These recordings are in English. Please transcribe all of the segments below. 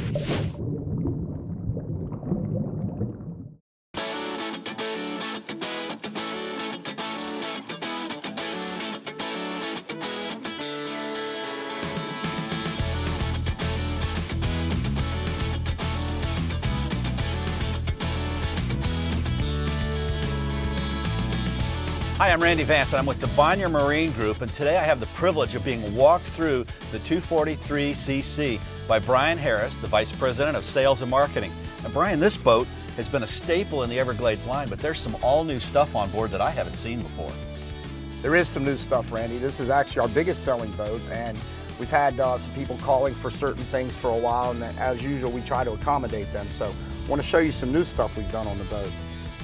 Hi, I'm Randy Vance, and I'm with the Bonnier Marine Group, and today I have the privilege of being walked through the 243cc by Brian Harris, the Vice President of Sales and Marketing. And Brian, this boat has been a staple in the Everglades line, but there's some all-new stuff on board that I haven't seen before. There is some new stuff, Randy. This is actually our biggest selling boat, and we've had some people calling for certain things for a while, and as usual, we try to accommodate them. So I want to show you some new stuff we've done on the boat.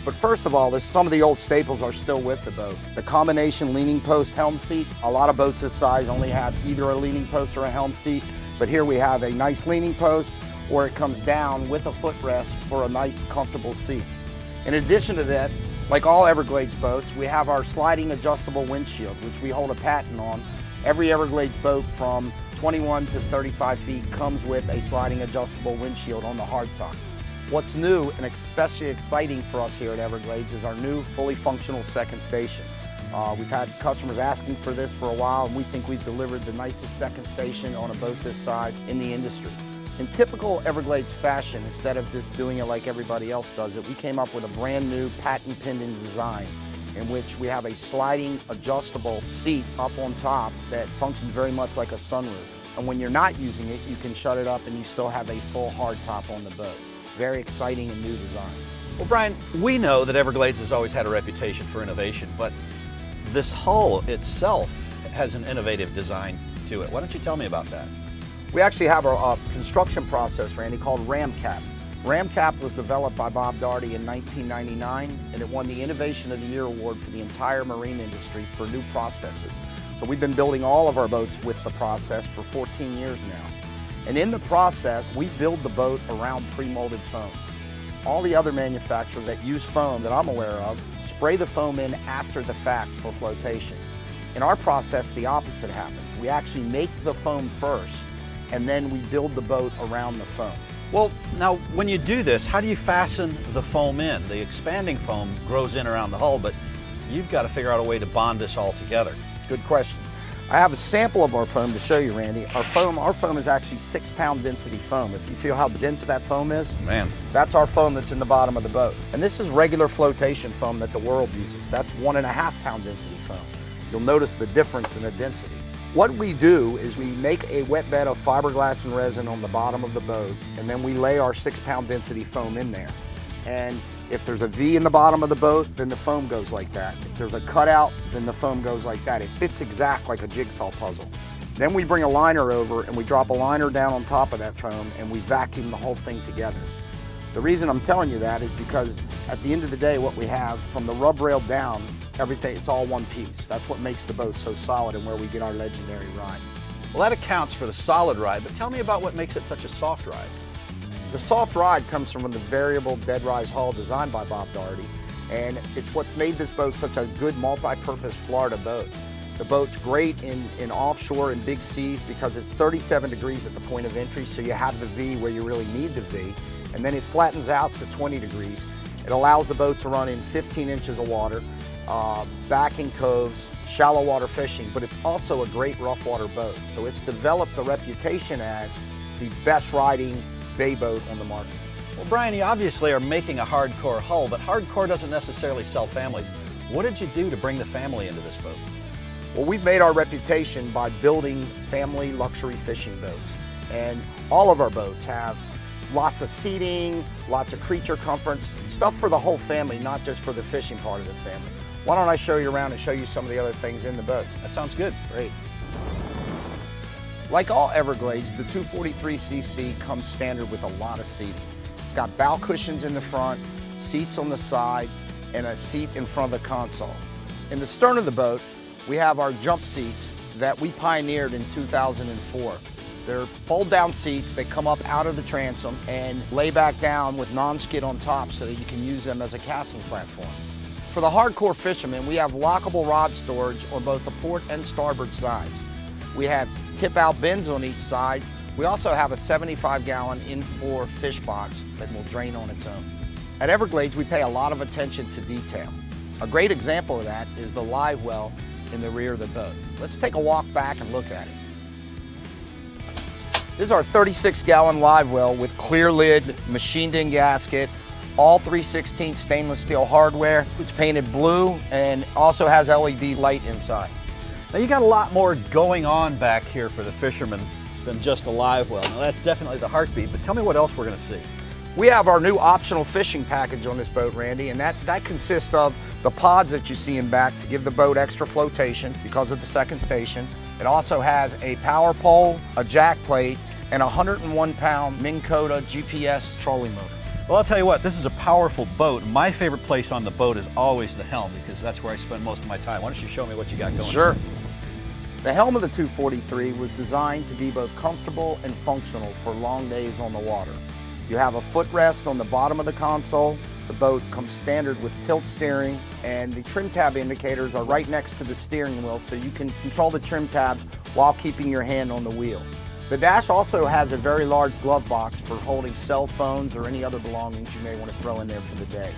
But first of all, there's some of the old staples are still with the boat. The combination leaning post helm seat. A lot of boats this size only have either a leaning post or a helm seat, but here we have a nice leaning post, or it comes down with a footrest for a nice comfortable seat. In addition to that, like all Everglades boats, we have our sliding adjustable windshield, which we hold a patent on. Every Everglades boat from 21 to 35 feet comes with a sliding adjustable windshield on the hardtop. What's new and especially exciting for us here at Everglades is our new fully functional second station. We've had customers asking for this for a while, and we think we've delivered the nicest second station on a boat this size in the industry. In typical Everglades fashion, instead of just doing it like everybody else does it, we came up with a brand new patent pending design in which we have a sliding adjustable seat up on top that functions very much like a sunroof. And when you're not using it, you can shut it up and you still have a full hardtop on the boat. Very exciting and new design. Well, Brian, we know that Everglades has always had a reputation for innovation, but this hull itself has an innovative design to it. Why don't you tell me about that? We actually have a construction process, Randy, called RamCap. RamCap was developed by Bob Daugherty in 1999, and it won the Innovation of the Year award for the entire marine industry for new processes. So we've been building all of our boats with the process for 14 years now. And in the process, we build the boat around pre-molded foam. All the other manufacturers that use foam that I'm aware of spray the foam in after the fact for flotation. In our process, the opposite happens. We actually make the foam first, and then we build the boat around the foam. Well, now, when you do this, how do you fasten the foam in? The expanding foam grows in around the hull, but you've got to figure out a way to bond this all together. Good question. I have a sample of our foam to show you, Randy. Our foam is actually 6-pound density foam. If you feel how dense that foam is, man, that's our foam that's in the bottom of the boat. And this is regular flotation foam that the world uses. That's 1.5-pound density foam. You'll notice the difference in the density. What we do is we make a wet bed of fiberglass and resin on the bottom of the boat, and then we lay our 6-pound density foam in there. And if there's a V in the bottom of the boat, then the foam goes like that. If there's a cutout, then the foam goes like that. It fits exact like a jigsaw puzzle. Then we bring a liner over and we drop a liner down on top of that foam and we vacuum the whole thing together. The reason I'm telling you that is because at the end of the day, what we have from the rub rail down, everything, it's all one piece. That's what makes the boat so solid and where we get our legendary ride. Well, that accounts for the solid ride, but tell me about what makes it such a soft ride. The soft ride comes from the variable dead rise hull designed by Bob Daugherty, and it's what's made this boat such a good multi-purpose Florida boat. The boat's great in offshore and big seas because it's 37 degrees at the point of entry, so you have the V where you really need the V, and then it flattens out to 20 degrees. It allows the boat to run in 15 inches of water, back in coves, shallow water fishing, but it's also a great rough water boat. So it's developed the reputation as the best riding bay boat on the market. Well, Brian, you obviously are making a hardcore hull, but hardcore doesn't necessarily sell families. What did you do to bring the family into this boat? Well, we've made our reputation by building family luxury fishing boats. And all of our boats have lots of seating, lots of creature comforts, stuff for the whole family, not just for the fishing part of the family. Why don't I show you around and show you some of the other things in the boat? That sounds good. Great. Like all Everglades, the 243cc comes standard with a lot of seating. It's got bow cushions in the front, seats on the side, and a seat in front of the console. In the stern of the boat, we have our jump seats that we pioneered in 2004. They're fold-down seats that come up out of the transom and lay back down with non-skid on top so that you can use them as a casting platform. For the hardcore fisherman, we have lockable rod storage on both the port and starboard sides. We have tip-out bins on each side We also have a 75-gallon in-floor fish box that will drain on its own. At Everglades, we pay a lot of attention to detail. A great example of that is the live well in the rear of the boat. Let's take a walk back and look at it. This is our 36-gallon live well with clear lid, machined-in gasket, all 3/16 stainless steel hardware. It's painted blue and also has LED light inside. Now you got a lot more going on back here for the fishermen than just a live well. Now that's definitely the heartbeat, but tell me what else we're going to see. We have our new optional fishing package on this boat, Randy, and that consists of the pods that you see in back to give the boat extra flotation because of the second station. It also has a power pole, a jack plate, and a 101-pound Minn Kota GPS trolling motor. Well, I'll tell you what, this is a powerful boat. My favorite place on the boat is always the helm because that's where I spend most of my time. Why don't you show me what you got going? Sure. The helm of the 243 was designed to be both comfortable and functional for long days on the water. You have a footrest on the bottom of the console. The boat comes standard with tilt steering, and the trim tab indicators are right next to the steering wheel so you can control the trim tabs while keeping your hand on the wheel. The dash also has a very large glove box for holding cell phones or any other belongings you may want to throw in there for the day.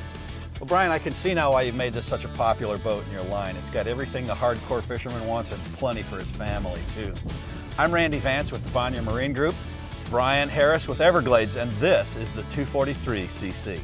Well, Brian, I can see now why you've made this such a popular boat in your line. It's got everything the hardcore fisherman wants and plenty for his family, too. I'm Randy Vance with the Bonnier Marine Group, Brian Harris with Everglades, and this is the 243cc.